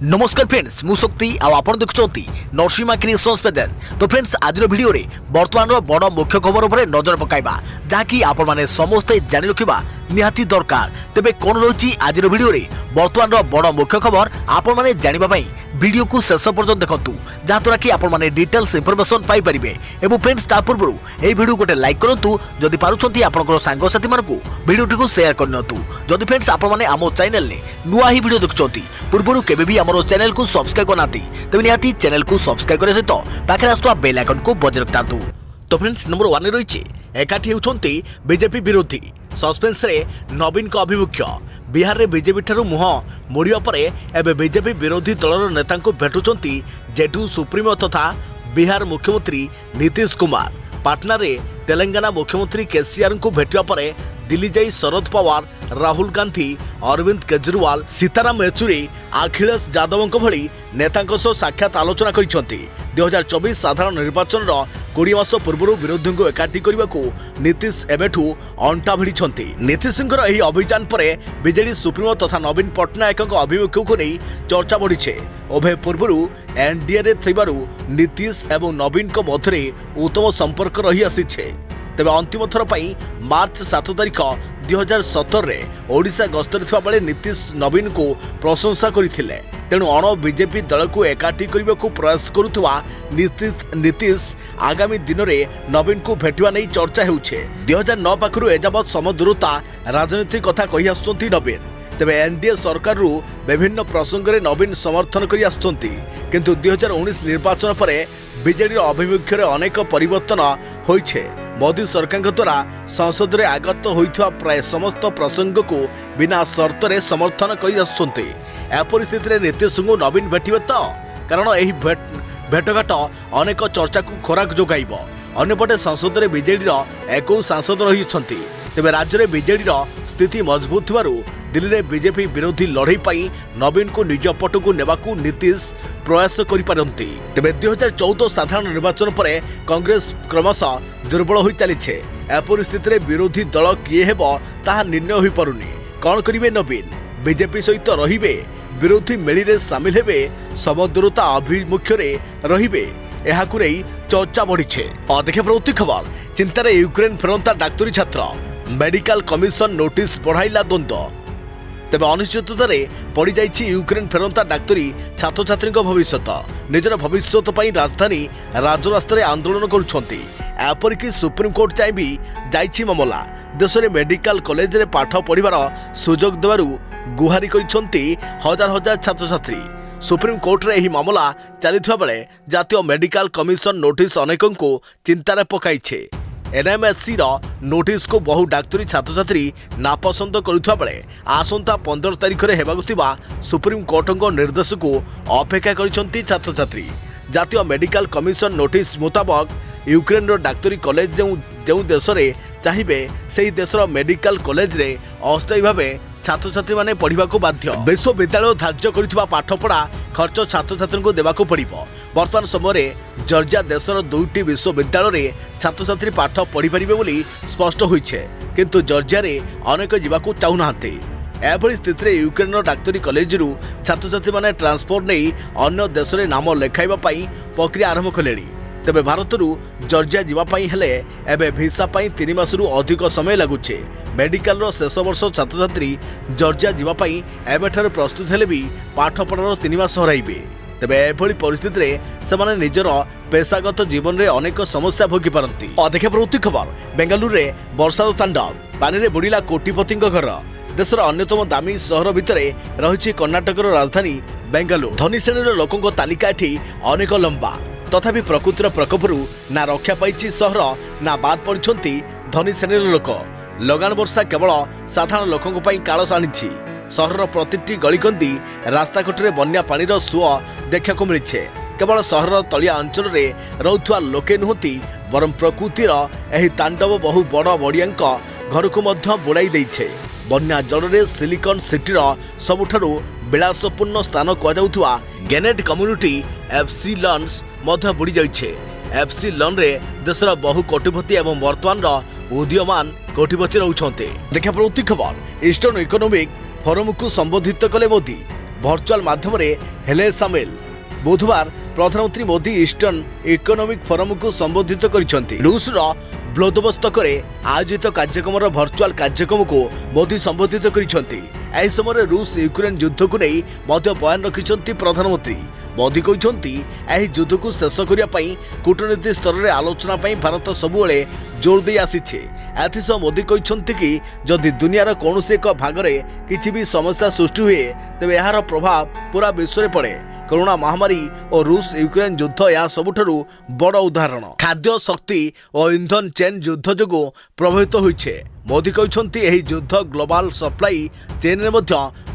नमस्कार फ्रेंड्स मु शक्ति आपण देखुंत नरसिंहा क्रिएशन्स पेजेंट। तो फ्रेंड्स आज वीडियो रे वर्तमान बड़ मुख्य खबर उपर नजर पकाइबा जहाँकि आपण माने समस्ते जानि रखिबा निहाती दरकार। तेबे कोन रही आज वीडियो रे वर्तमान बड़ मुख्य खबर आपण माने जानिबा पई वीडियो को शेष पर्यंत देखंतु जहाँद्वारा कि आपण माने डिटेल्स इनफॉरमेशन पाई परिबे। एवं फ्रेंड्स ता पूर्व ए वीडियो गोटे लाइक करंतु जदि पारुछंती आपनकर सांग साथी मानकु वीडियो टिको शेयर करनतु। जदि फ्रेंड्स आपण माने आमो चैनल ने नुआ ही वीडियो देखुछंती पूर्वरु केबे भी हमरो चैनल को सब्सक्राइब करनाती तेबे निहाती चैनल को सब्सक्राइब करे सहित पाखरे आस्तुवा बेल आइकन को बजाय रखतांतु। तो फ्रेंड्स नंबर 1 रही एकाठी होउछंती बीजेपी विरोधी सस्पेंस रे नवीन का अभिमुख्य। बिहार रे बीजेपी ठारू मुह मोड़िया पर एबे बीजेपी विरोधी दलर नेता को भेटुचंती जेडीयू सुप्रीमो तथा बिहार मुख्यमंत्री नीतीश कुमार। पाटना रे तेलंगाना मुख्यमंत्री केसीआर को भेटिया पर दिल्ली जाई शरद पवार, राहुल गांधी, अरविंद केजरीवाल, सीताराम येचुरी, अखिलेश यादव भली नेतांक सह साक्षात आलोचना करिसेंती। 2024 साधारण निर्वाचन 20 मास पूर्व विरोधी को एकाठी करने को नीतीश एबेठू अंटा भिड़िछंती। नीतीश एही अभियान पर बीजेडी सुप्रीमो तथा नवीन पट्टनायक अभिमुख्य को नहीं चर्चा बढ़ी। उभय पूर्व एनडीए रे थिबारु नीतीश एवं नवीन को मध्य उत्तम संपर्क रही आसीछे। तेबे अंतिम थर पई मार्च 7 तारिख 2017 रे ओडिशा गस्तर थिबा बेले नीतीश नवीन को प्रशंसा करथिले। तेणु अण बीजेपी दल को एकाठी करने को प्रयास करुवा नीतीश आगामी दिन में नवीन को भेटिवा नहीं चर्चा हेउछे। 2009 पाखरु एजावत समदूरता राजनीति कथा कहि आछंती नवीन। तेबे एनडीए सरकार रु विभिन्न प्रसंग में नवीन समर्थन करि आछंती, किंतु 2019 निर्वाचन पर बीजेडी अभिमुख्य अनेक परिवर्तन होइछे। मोदी सरकार द्वारा संसद में आगत होइथवा प्राय समस्त प्रसंग को बिना शर्त रे समर्थन करि आछंती। ए परिस्थिति रे नीतीश को नवीन भेटिबे तो कारण एही भेटघाट अनेक चर्चा को खोराक जोगाइब। अन्यपटे संसद में बीजेडी एक सांसद रही। तेबे राज्य में बीजेडी स्थिति मजबूत थिबारु दिल्ली में बीजेपी विरोधी लड़ाई पाई नवीन को निज पट को नेबाकू नीतीश प्रयास करिपारंती। तेबे 2014 साधारण निर्वाचन पर कांग्रेस क्रमशः दुर्बल हो चली। ए परिस्थिति में विरोधी दल किए हेबो ताहा निर्णय होई पारुनी। कौन करिवे नवीन? बीजेपी सहित रहिबे, विरोधी मेली रे शामिल हेबे, समदूरता अभिमुख्य रे रहिबे, एहाकु नै चर्चा बढ़ी। अधिक प्रवृत्ति खबर चिंतार यूक्रेन फेरंता डाक्तरी छात्र मेडिकल कमिशन नोटिस बढ़ाइला द्वंद्व। तेबे अनिश्चिततार पड़ जाइछि यूक्रेन फेरंता डाक्तरी छात्र छात्री भविष्यत। निजर भविष्यत पई राजधानी राजरास्तार आंदोलन करुछंती। एपरिक सुप्रीमकोर्ट चाइबी जाइछि मामला। देश में मेडिकल कॉलेज रे पाठ पढ़िबार सुजोग देवारु गुहारी करिछंती हजार हजार छात्र छात्री। सुप्रीमकोर्ट रे एही मामला चलिथिबा बेले जातीय मेडिकल कमिशन नोटिस अनेकन को चिंतार पकाइछे। एनएमएससी नोटिस को बहु डाक्तरी छात्र छात्री नापसंद करुवा बेले आसंता 15 तारिख में हेबाकुथिबा सुप्रीमकोर्ट निर्देश को अपेक्षा करिसंती छात्र छात्री। जातीय मेडिकल कमिशन नोटिस मुताबक यूक्रेन डाक्तरी कॉलेज जो देश में चाहिए से देशर मेडिकल कॉलेज रे अस्थायी भाव छात्र छात्री माने पढ़ा बाध्य। विश्वविद्यालय धार्य करुवा पाठपढ़ा खर्च छात्र छात्री को देवाक पड़िबो। वर्तमान समय जर्जिया देशर 2टी विश्वविद्यालय छात्र छात्री पाठ पढ़ी पारिबे बोली स्पष्ट होइछे, किंतु जर्जिया रे अनेक जीवाकू चाहुनाहांती। एभली स्थिति रे यूक्रेन डाक्तरी कॉलेज रु छात्र छात्री माने ट्रांसफर नहीं अन्य देश रे नाम लेखाइबा पई प्रक्रिया आरंभ कलेनी। तेबे भारत रु जर्जिया जीवा पई हेले एबे भिसा पई 3 मास रु अधिक समय लागुछे। मेडिकल रो शेष वर्ष छात्र छात्री जर्जिया जीवा पई एबेठार प्रस्तुत हेले भी पाठ पढ़ार 3 मास हराइबे। तेबे एभली परिस्थिति रे सेमाने निजर पेशागत जीवन रे अनेक समस्या भोगी पारंती। अधिक प्रवृत्ति खबर बेंगालुरु रे वर्षार तांडव पानी रे बुड़ीला कोटिपति घर। देशर अन्यतम दामी सहर भितर रही कर्णाटकर राजधानी बेंगालुरु। धनी श्रेणीर लोकों तालिका एठी अनेक लंबा। तथापि प्रकृतिर प्रकोपरू ना रक्षा पाइछि सहर ना बाद पड़िछंती धनी श्रेणीर लोक। लगान वर्षा केवल साधारण लोकों पई काळस आनिछि। सहर प्रतिटी गलिकंदी रास्ताघाटे बन्या पानीर सुଅ देखा मिली। केवल सहर तलिया अंचल रे रहुथुवा लोके नुहति बरम प्रकृतिर एही तांडव बहु बड़ बड़िया घर को मध्य बुड़ाई देइछे। बन्या जल रे सिलिकन सिटीर सबुठारु विलासपूर्ण स्थान कहुवा गेनेट कम्युनिटी एफसी लन्स मध्य बुड़ी जाइछे। एफसी लन रे देशर बहु कोटिपति एवं वर्तमान उदीयमान कोटिपति रहउछन्ते। देखा प्रवृत्ति खबर ईस्टर्न इकोनॉमिक फोरम को संबोधित कले मोदी। भर्चुआल माध्यम हेले सामिल। बुधवार प्रधानमंत्री मोदी ईस्टर्न इकोनॉमिक फोरम को संबोधित कर रूस व्लादिवोस्तोक आयोजित कार्यक्रम भर्चुआल कार्यक्रम को मोदी संबोधित कर समय रूस यूक्रेन युद्ध को नहीं बयान रखिंट प्रधानमंत्री। मोदी कहते यह युद्ध को शेष करने कूटनीति स्तर में आलोचना भारत सबुले जोर दे आसीछे। एथिसह मोदी कहते कि जदि दुनियार कौन एक भाग में किसी भी समस्या सृष्टि हुए तेज यार प्रभाव पूरा विश्व में पड़े। कोरोना महामारी और रूस यूक्रेन युद्ध यह सबुठारु बड़ उदाहरण। खाद्य शक्ति और इंधन चेन युद्ध जो प्रभावित होइछे। मोदी कहते यह युद्ध ग्लोबल सप्लाई चेन में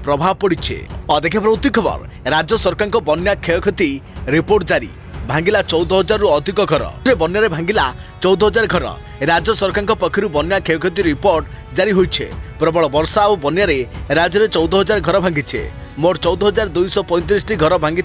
प्रभाव पड़े। देखिए प्रवृत्ति खबर राज्य सरकार बन्या क्षयक्षति रिपोर्ट जारी। भांगिला 14,000 रु अधिक घर बन्या भांगिला 14,000 घर। राज्य सरकार पक्षर बन्या क्षयक्षति रिपोर्ट जारी होइछे। प्रबल वर्षा और बन्या राज्य में 14,000 घर भांगी। मोट 14,235 घर भांगी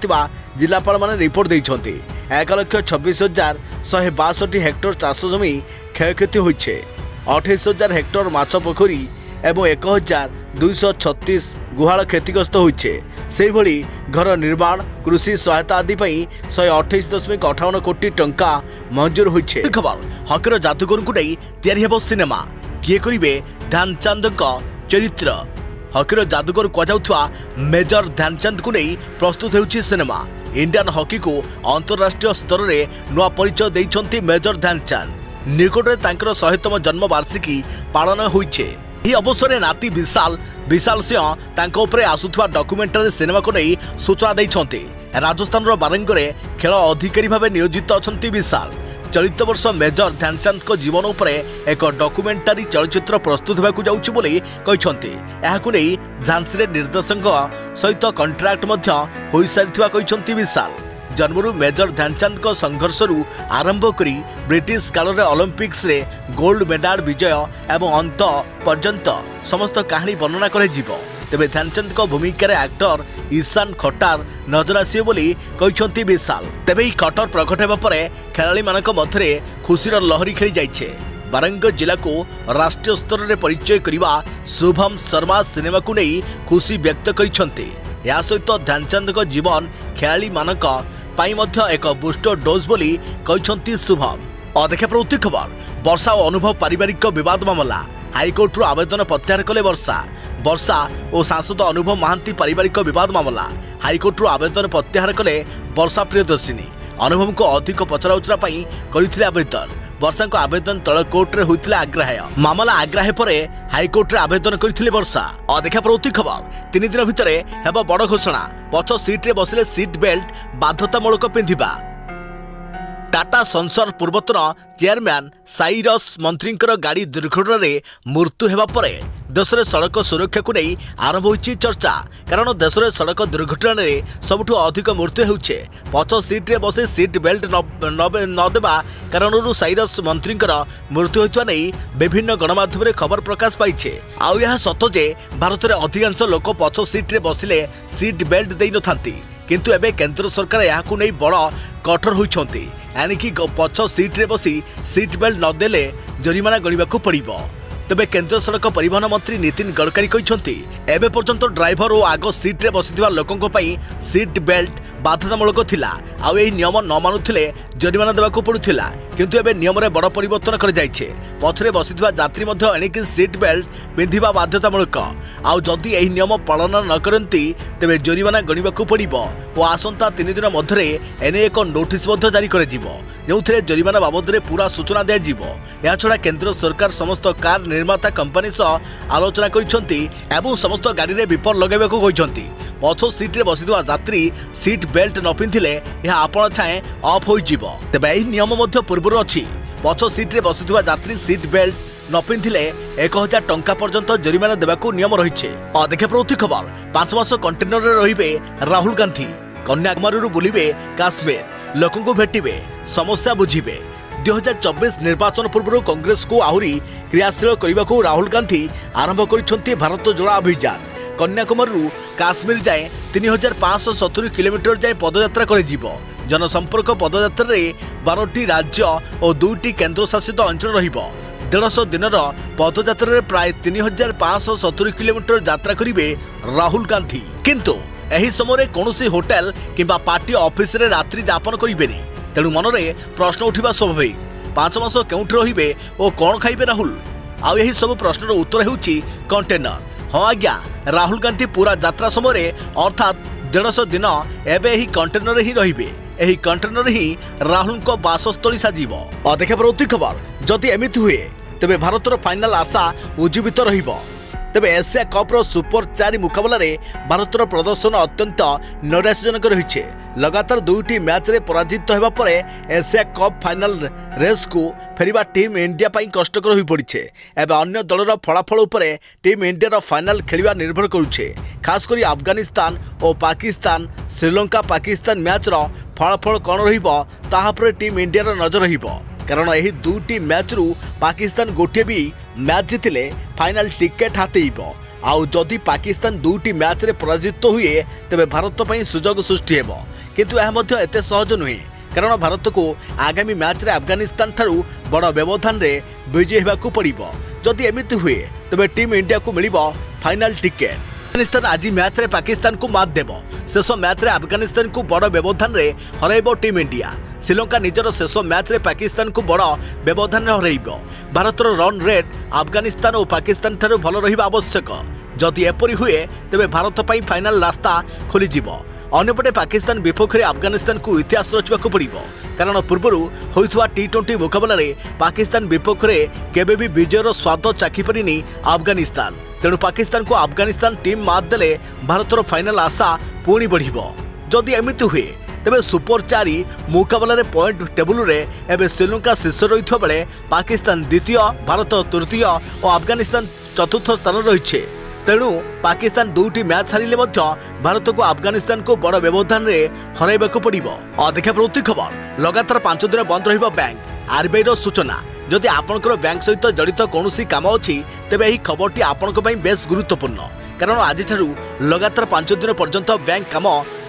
जिलापाल मैंने रिपोर्ट देइछन्ति। 1,26,162 हेक्टर चाष जमी क्षयक्षति होइछे। 28,000 हेक्टर माछ पोखरी एवं 1,236 गुहाल क्षतिग्रस्त होइछे। से भली घर निर्माण कृषि सहायता आदि 128.58 कोटी टंका मंजूर होइछे। खबर हकीर जादूगर को नहीं तैयारी हेबो सिनेमा। किए करिवे ध्यानचंद चरित्र। हकीर जादूगर कहुआ मेजर ध्यानचंद को नहीं प्रस्तुत होउछि सिनेमा। इंडियन हॉकी को अंतरराष्ट्रीय स्तर में नुआ परिचय देइछन्ति मेजर ध्यानचंद। निकट में तांकर 100तम जन्म वार्षिकी पालन होइछे। ଏହି ଅବସରରେ ନାତି ବିଶାଲ ସିଂହ ତାଙ୍କ ଉପରେ ଆସୁଥିବା ଡକ୍ୟୁମେଣ୍ଟାରୀ ସିନେମାକୁ ନେଇ ସୂଚନା ଦେଇଛନ୍ତି। ରାଜସ୍ଥାନର ବାରଙ୍ଗରେ ଖେଳ ଅଧିକାରୀ ଭାବେ ନିୟୋଜିତ ଅଛନ୍ତି ବିଶାଲ। ଚଳିତ ବର୍ଷ ମେଜର ଧ୍ୟାନଚାନ୍ଦଙ୍କ ଜୀବନ ଉପରେ ଏକ ଡକ୍ୟୁମେଣ୍ଟାରୀ ଚଳଚ୍ଚିତ୍ର ପ୍ରସ୍ତୁତ ହେବାକୁ ଯାଉଛି ବୋଲି କହିଛନ୍ତି। ଏହାକୁ ନେଇ ଝାନ୍ସିରେ ନିର୍ଦ୍ଦେଶକଙ୍କ ସହିତ କଣ୍ଟ୍ରାକ୍ଟ ମଧ୍ୟ ହୋଇସାରିଥିବା କହିଛନ୍ତି ବିଶାଲ। जन्मरू मेजर ध्यानचंद संघर्ष आरंभ करी ब्रिटिश काल में ओलंपिक्स रे गोल्ड मेडल विजय एवं अंत पर्यंत समस्त कहानी वर्णना कर तेबे ध्यानचंद भूमिकार एक्टर ईशान खट्टर नजर आसिबे बोली कहते विशाल। तेबे खट्टर प्रकट होगा पर खेलाड़ी मानक मध्य खुशीर लहरी खेली जाइछे। बारंगीर जिला को राष्ट्रीय स्तर में परिचय करने शुभम शर्मा सिनेमा को नहीं खुशी व्यक्त करछन्ते। या सहित ध्यानचंद जीवन खेलाड़ी मानक एक बूस्टर डोज बोली कहते शुभम। देखा प्रवृत्ति खबर वर्षा और अनुभव पारिवारिक विवाद मामला। हाईकोर्ट आवेदन प्रत्याहार कले वर्षा और सांसद अनुभव महांती पारिवारिक विवाद मामला। हाईकोर्ट आवेदन प्रत्याहार कले वर्षा प्रियदर्शिनी। अनुभव को अधिक पचराउचरा करते आवेदन। वर्षा को आवेदन तल कोर्ट रे होइथिले आग्राह्य। मामला आग्राह्य पर हाईकोर्ट रे आवेदन करथिले वर्षा। देखा प्रवृत्ति खबर 3 दिन भितर हेबा बड़ घोषणा। पछ सीट रे बसिले सीट बेल्ट बाध्यतामूलक पिंधिबा। टाटा संसर पूर्वतन चेयरमैन साइरस मंत्रींकर गाड़ी दुर्घटना रे मृत्यु हेबा पर देश में सड़क सुरक्षा को नहीं आरंभ होइछि चर्चा। कारण देश में सड़क दुर्घटना रे सबुठु अधिक मृत्यु होउछे। पछ सीट रे बसे सीट बेल्ट नदेबा कारणरू साइरस मंत्रींकर मृत्यु होइतवा नहीं विभिन्न गणमाध्यम रे खबर प्रकाश पाइछे। आउ यह सत जे भारत में अधिकांश लोक पछ सीट रे बसिले सीट बेल्ट देइ नथांती। किंतु एबे केंद्र सरकार याकू नहीं बड़ कठोर होइछन्ती। यानी पछ सीट रे बसी सीट बेल्ट नदेले जरिमाना गणिबाकू पड़िबो। तेबे केंद्र सड़क परिवहन मंत्री नितिन गडकरी कहते एबे पर्यंत ड्राइवर और आग सीट रे बसिथिबा लोकंक पई सीट बेल्ट बाध्यतामूलक थिला। आउ एही नियम न मानुथिले जरिमाना देबाकू पड़ुथिला। किंतु एबे नियम रे बड़ परिवर्तन कर जाइछे। पछरे बसिथिबा यात्री मध्य एणिकि सीट बेल्ट पिंधिबा बाध्यतामूलक। आउ जदि एही नियम पालन न करंती तेबे जरिमाना गणिबाकू पड़िबो और आसंता 3 दिन मध्य एने एक नोटिस मध्य जारी कर जिवो जोथिरे जरिमाना बाबद रे पूरा सूचना दिया जिवो। या छडा केंद्र सरकार समस्त कार निर्माता कंपनी सह आलोचना करिसंती एवं समस्त गाड़ी रे विपर लगाइबाकू कहिसंती। पछ सीट रे बसिथिबा यात्री सीट बेल्ट न पिंधिले यह आपण छाए ऑफ होई जिवो। तेबे एही नियम मध्य पूर्वरु अछि। पछ सीट रे बसिथिबा यात्री सीट बेल्ट न पिंधिले 1,000 टंका पर्यंत जरिमाना देबाकू नियम रहिछे। देखा प्रवृत्ति खबर 5 मास कंटेनर रे रहिबे राहुल गांधी। कन्याकुमारी बुलिबे काश्मीर लोकों को भेटिबे समस्या बुझिबे। 2024 निर्वाचन पूर्व कांग्रेस को आहुरी क्रियाशील करने को राहुल गांधी आरंभ कर भारत जोड़ा अभियान। कन्याकुमारी काश्मीर जाए 3,570 किलोमीटर जाए पदयात्रा कर जनसंपर्क पदयात्रा 12टी राज्य और 2टी केन्द्रशासित अंचल रहिबो। 150 दिन पदयात्रा प्राय 3,570 किलोमीटर यात्रा करेंगे राहुल गांधी। किंतु एही समय कौनसी होटेल किंबा पार्टी ऑफिस रे रात्रि यापन करेनि। तेणु मनरे प्रश्न उठा स्वाभाविक 5 मास केउठी रहिबे और कौन खाइबे राहुल। आउ यही सब प्रश्नर उत्तर हेउची कंटेनर। हाँ आज्ञा, राहुल गांधी पूरा यात्रा समय अर्थात 150 दिन एबे ही कंटेनर ही रहिबे। एही कंटेनर ही राहुल को बासस्थली साजिबो। देखा परवर्ती खबर, जदि एमिति हुए तेबे भारतर फाइनाल आशा उज्जीवित रहिबो। तेबे एशिया कप्र सुपर 4 मुकाबला रे भारतर प्रदर्शन अत्यंत नैराश्यजनक रही। लगातार 2टी मैच रे पराजित होगा पर एशिया कप फाइनाल रेस को फेरिबा टीम इंडिया पाई कष्टकर हो पड़ी। एवं अन्य दलर फलाफल उपरे टीम इंडिया फाइनाल खेलिबा निर्भर करुछे। खास करी अफगानिस्तान और पाकिस्तान श्रीलंका पाकिस्तान मैच रो फलाफल कौन रहिबो ताहा पर टीम इंडिया नजर रहिबो। कारण यही 2टी मैच रु पाकिस्तान गोटे भी मैच जीतिले फाइनाल टिकेट हातेइबो। आउ जदि पाकिस्तान 2टी मैच रे पराजित हुए तेबे भारत पई सुजोग सृष्टि हेबो। किंतु यह मध्य एते सहज नुहे, कारण भारत को आगामी मैच रे अफगानिस्तान ठारू बड़ व्यवधान रे विजयी हेबाकू पड़िबो। जदि एमिति हुए तेबे टीम इंडिया को मिलिबो फाइनाल टिकेट। अफगानिस्तान आज मैच रे पाकिस्तान को मात देबो। शेष मैच रे अफगानिस्तान को बड़ व्यवधान रे हराइबो टीम इंडिया। श्रीलंका निजर शेष मैच रे पाकिस्तान को बड़ व्यवधान हराइबो। भारतर रन रेट अफगानिस्तान और पाकिस्तान ठारू भल रहिबा आवश्यक। जदि एपरि हुए तेबे भारत पई फाइनाल रास्ता खोली जिवो। अन्यपटे पाकिस्तान विपक्ष में अफगानिस्तान को इतिहास रचना पड़ो, कारण पूर्व होइथुवा T20 मुकाबला रे पाकिस्तान विपक्ष में केबे भी विजयर स्वाद चाखी पारिनी अफगानिस्तान। तेणु पाकिस्तान को अफगानिस्तान टीम मात देले भारतर फाइनाल आशा पुणी बढ़िबो। जदि एमिति हुए तेबे सुपर 4 मुकाबला रे पॉइंट टेबुल रे एबे श्रीलंका शीर्ष रहिथो बेले पाकिस्तान द्वितीय, भारत तृतीय और अफगानिस्तान चतुर्थ स्थान रही। तेणु पाकिस्तान 2टी मैच हारिले मध्य भारत को अफगानिस्तान को बड़ व्यवधान रे हराइबाकू पड़िबो। देखा प्रवृत्ति खबर, लगातार 5 दिन बंद रहिबो बैंक। आरबीआई रो सूचना। जदि आपनकर बैंक सहित जड़ित कौनसी काम अछि तेबे एही खबरटी आपनक पई बेस गुरुत्वपूर्ण, कारण आज ठारू लगातार 5 दिन पर्यंत बैंक काम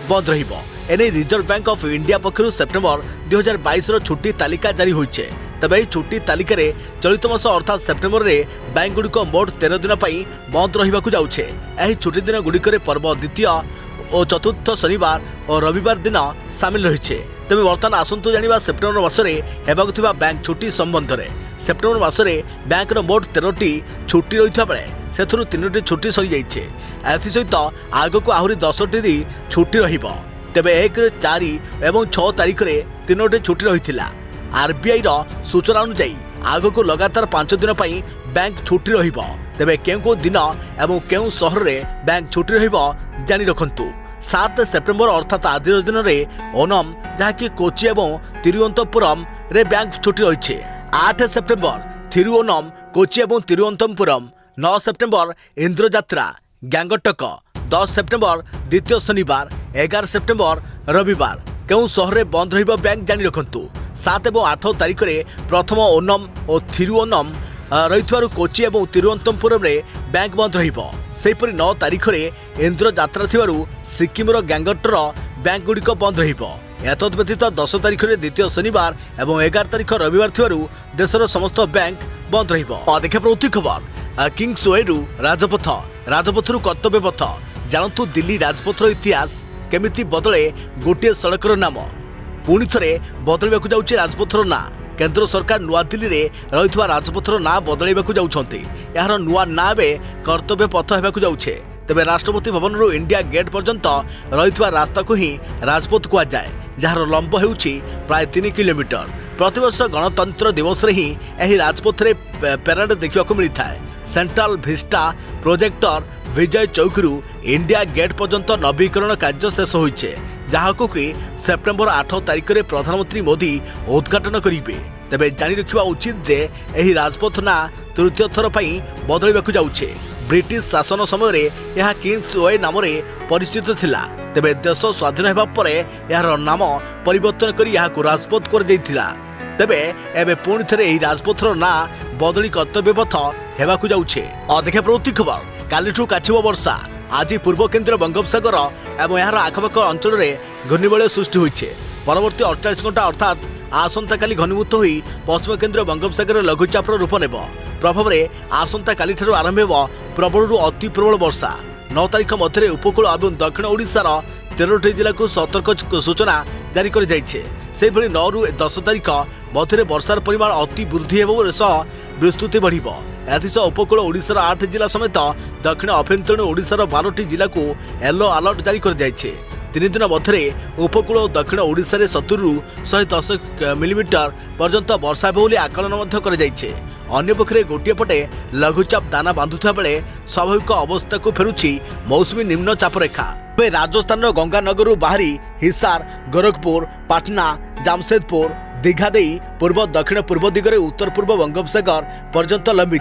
बंद रहिबो। एने रिजर्व बैंक ऑफ इंडिया पक्षरु सेप्टेम्बर 2022 रो छुट्टी तालिका जारी होइछे। तबे छुट्टी तालिका रे चलित मास अर्थात सेप्टेम्बर रे बैंक गुड़िक मोट 13 दिन पई बंद रहिबाकू जाउछे। एही छुट्टी दिन गुड़िक पर्व द्वितीय और चतुर्थ शनिवार और रविवार दिन सामिल रहिछे। तबे वर्तमान आसंतु जानिबा सेप्टेम्बर मासरे हेबाकू थिबा बैंक छुट्टी संबंध रे। सेप्टेम्बर मासरे बैंक रो मोट 13टी छुट्टी रहिथा बेले सेथुरु 3टी छुट्टी सरी जाइछे। एथि सहित आगकू आहुरी 10टी छुट्टी रहिबो। तेबे 1, 4 एवं 6 तारिख रे 3टी छुट्टी रहिथिला। आरबीआई रो सूचना अनुसार आगकू लगातार 5 दिन पई बैंक छुट्टी रहिबो। तेबे केउ दिन एवं केउ शहर रे बैंक छुट्टी रहिबो जानि रखंतु। 7 सेप्टेम्बर अर्थात आज दिन रे ओनम जहाँकि कोची एवं तिरुवनंतपुरम रे बैंक छुट्टी रही। 8 सेप्टेम्बर थिरुओनम कोची एवं तिरुवनंतपुरम। 9 सेप्टेम्बर इंद्रजात्रा गैंगटक। 10 सेप्टेम्बर द्वितीय शनिवार। 11 सेप्टेम्बर रविवार। केउ शहर रे बंद रहिबो बैंक जानि रखंतु। 7 और 8 तारिख रे प्रथम ओनम और थिरुओनम रही कोची और तिरुवनंतपुरम रे बैंक बंद रहिबो। सेहीपरि 9 तारिख रे इंद्र यात्रा थिबारु सिक्किम गैंगटर बैंक गुड़िक बंद रहिबो। एतद व्यतीत 10 तारिख रे द्वितीय शनिवार और 11 तारिख रविवार थिबारु देशर समस्त बैंक बंद रहिबो। देखा प्रवृत्ति खबर, किंग्सवे रु राजपथ, राजपथरु कर्तव्य पथ। जानतु दिल्ली राजपथर इतिहास केमिति बदले गोटे सड़कर नाम पुणी थे बदलवाक जाऊँचे राजपथर ना। केंद्र सरकार नुआ दिल्ली रे रही राजपथर ना बदलवाक जाउछंती। यार नुआ ना बे कर्तव्य पथ होबाक जाउछे। तेबे राष्ट्रपति भवन रु इंडिया गेट पर्यंत रही रास्ता को ही राजपथ कह जाए, जार लंब होउछि प्राय 3 किलोमीटर। प्रतिवर्ष गणतंत्र दिवस रे ही एही राजपथ रे पेराड देखिବାକୁ मिलिथाए। सेंट्रल विस्टा प्रोजेक्टर विजय चौकरू इंडिया गेट पर्यंत नवीकरण कार्य शेष होइछे, जहाको कि सेप्टेम्बर 8 तारिख रे प्रधानमंत्री मोदी उद्घाटन करिबे। तेबे जानि रखिबा उचित जे एही राजपथ ना तृतीय थर पई बदलैबाकू जाउछे। ब्रिटिश शासन समय रे यह किंग्सवे नाम रे परिचित थिला। तेबे देश स्वाधीन हेबा परे यार नाम परिवर्तन करी याकू राजपथ कर दैथिला। तेबे एबे पुणी थरे एही राजपथर ना बदली कर्तव्य पथ हेबाकू जाउछे। देखा प्रवृत्ति खबर, कालीठू काछिबो वर्षा। आज पूर्व केन्द्र बंगोपसागर एवं यार आखपाख अंचल में घूर्णिबलय सृष्टि होइछे। परवर्ती 48 घंटा अर्थात आसंता काली घनीभूत होई पश्चिम केन्द्र बंगोपसागर लघुचापर रूप नेब। प्रभाव में आसंता काली ठारू आरंभ हेब प्रबलरू अति प्रबल वर्षा। 9 तारिख मध्य उपकूल और दक्षिण ओडिशार 13टी जिला को सतर्क सूचना जारी कर 9 रु 10 तारिख मध्य वर्षार परिमाण अति वृद्धि विस्तृति बढ़ एसह उपकूल ओडिशार 8 जिला समेत दक्षिण अभ्यंतरीण ओडिशार 12टी जिला को येलो अलर्ट जारी कर 3 दिन मध्य उपकूल और दक्षिण ओडिशा रे 70 रु 110 मिलीमीटर पर्यंत वर्षा होली आकलन कर अन्य पक्षे गोटे पटे लघुचाप दाना बांधुता बेले स्वाभाविक अवस्था को फेरुछि मौसुमी निम्न चाप रेखा। राजस्थान गंगानगर बाहरी हिसार गोरखपुर पाटना जामशेदपुर दीघा दे पूर्व दक्षिण पूर्व दिगरे उत्तर पूर्व बंगोपसागर पर्यंत लंबी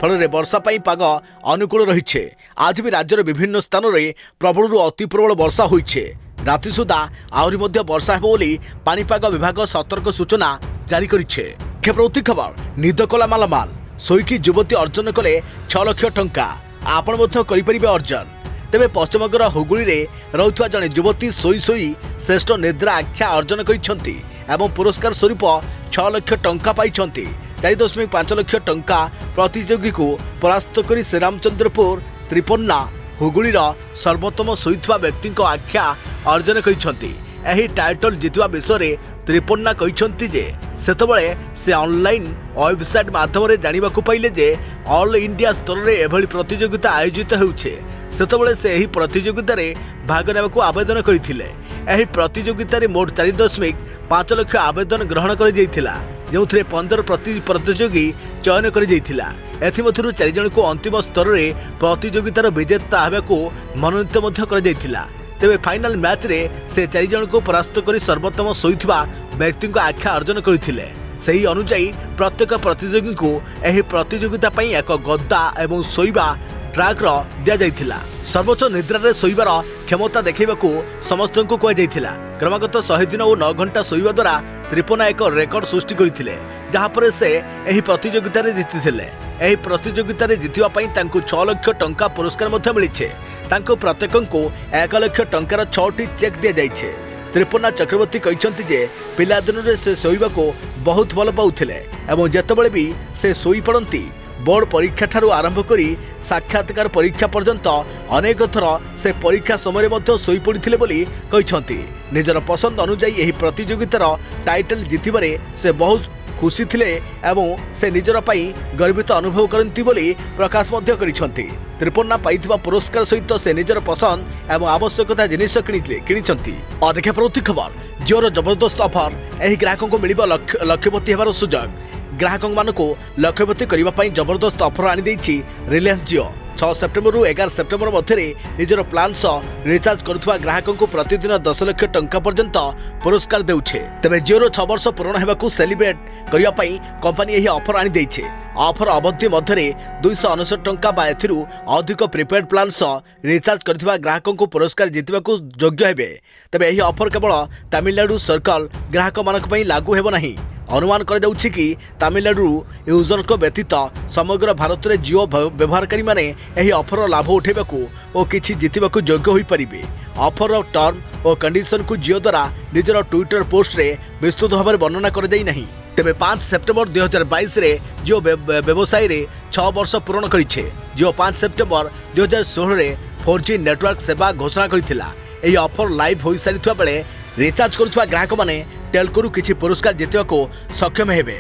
फल वर्षा पाग अनुकूल रही। आज भी राज्यर विभिन्न स्थान में प्रबल अति प्रबल वर्षा होइछे। राति सुधा आहरी मध्य वर्षा हेबो बोली पाणीपाग विभाग सतर्क सूचना जारी करिछे। प्रवृत्ति खबर निद कला मालामाल सोईकी युवती अर्जन कले 6 लाख टंका आपण मध्य करिपरिबे अर्जन। तेबे पश्चिमबंगर हुगुली रे रहुथुवा जणे युवती सोई सोई श्रेष्ठ निद्रा आख्या अर्जन करिसंती एवं पुरस्कार स्वरूप 6 लाख टंका पाइछंती। 4.5 लाख टंका प्रतियोगी को परास्त करी श्रीरामचंद्रपुर त्रिपन्ना हुगुलीर सर्वोत्तम सोईथुवा व्यक्ति आख्या अर्जन करिसंती। एही टाइटल जितवा विषय त्रिपन्ना कहिसंती जे सेतबळे से ऑनलाइन वेबसाइट माध्यम जानिबा को पाइले जे ऑल इंडिया स्तर रे एभली प्रतियोगिता आयोजित हेउछे। सेतबळे से एही प्रतियोगिता रे भाग नेबाको आवेदन करिथिले। एही प्रतियोगिता रे मोट 4.5 लाख आवेदन ग्रहण कर जाइथिला, जेउथरे 15 प्रतियोगी चयन कर जाइथिला। एथिमथुरु 4 जण को अंतिम स्तर रे प्रतियोगितार विजेता हेबाको मनोनीत मध्य कर जाइथिला। तेबे फाइनल मैच रे से 4 जण को परास्त करी सर्वोत्तम सोईथुवा व्यक्ति को आख्या अर्जन करथिले। सही अनुसायी प्रत्येक प्रतियोगी को एही प्रतियोगिता पई एक गद्दा एवं सोईबा ट्रैक दिया जाइथिला। सर्वोच्च निद्रा रे सोईबार क्षमता देखैबाकू समस्त को कह जाइथिला। क्रमागत 100 दिन और 9 घंटा सोईबा द्वारा त्रिपन्ना एक रेकर्ड सृष्टि करथिले, जहाँ पर से एही प्रतियोगिता रे जीतिथिले। एही प्रतियोगिता रे जितिबा पई तांको 6 लाख टंका पुरस्कार मध्य मिलिछे। तांको प्रत्येकंको 1 लाख टंकार 6टी चेक दिया जाइछे। त्रिपन्ना चक्रवर्ती कहते जे पिलादिन से शोइबा को बहुत भल पाउथिले एवं जेतेबेले भी से शोई पड़ती बोर्ड परीक्षा ठारू आरंभ करी साक्षात्कार परीक्षा पर्यंत अनेक थर से परीक्षा समय मध्य शोई पड़िथिले बोली कहते। निजर पसंद अनुଯାयी एही प्रतियोगितार टाइटल जितिबारे से बहुत खुशी थिले एवं से निजर पाई गर्वित अनुभव करती बोली प्रकाश मध्य करिसंती। त्रिपन्ना पाइथिबा पुरस्कार सहित से निजर पसंद एवं आवश्यकता जिनिस किनिचंती। अधिक प्रवृत्ति खबर जिओर जबरदस्त ऑफर एही ग्राहकों को मिलिबा लक्षपति हेबार सुजोग। ग्राहकों मानको लक्षपति करबा पई जबरदस्त ऑफर आनी देछि रिलायंस जिओ। 6 सेप्टेम्बर रु 11 सेप्टेम्बर मध्य निजर प्लान सह रिचार्ज करुवा ग्राहकों को प्रतिदिन 10 लाख टंका पर्यंत पुरस्कार देउछे। तबे जिओर 6 वर्ष पूर्ण हेबाकू सेलिब्रेट करिया पई कंपनी एही ऑफर आनी देइछे। ऑफर अवधि मध्य 259 टंका बा एथिरु अधिक प्रीपेड प्लान सह रिचार्ज करुवा ग्राहकों को पुरस्कार जितबाकू योग्य हेबे। तबे एही ऑफर केवल तमिलनाडु सर्कल ग्राहक मानक पई लागू हेबो नाही। अनुमान कर जाउछि कि तमिलनाडु यूजर को व्यतीत समग्र भारत में जिओ व्यवहारकारी माने एही ऑफर लाभ उठेबाकू और किछि जितिबाकू योग्य होई परिबे। ऑफर टर्म और कंडीशन को जिओ द्वारा निजर ट्विटर पोस्ट रे विस्तृत भाव में वर्णना कर जाई नहीं। तेबे 5 सेप्टेम्बर 2022 रे जिओ व्यवसाय रे 6 वर्ष पूर्ण करिछे। जिओ 5 सेप्टेम्बर 2016 रे 4G नेटवर्क सेवा घोषणा करिथिला। एही ऑफर लाइव होई सारिथवा बेले रिचार्ज करुवा ग्राहक माने टेलकोरु किछि पुरस्कार जितिबाकू सक्षम हेबे।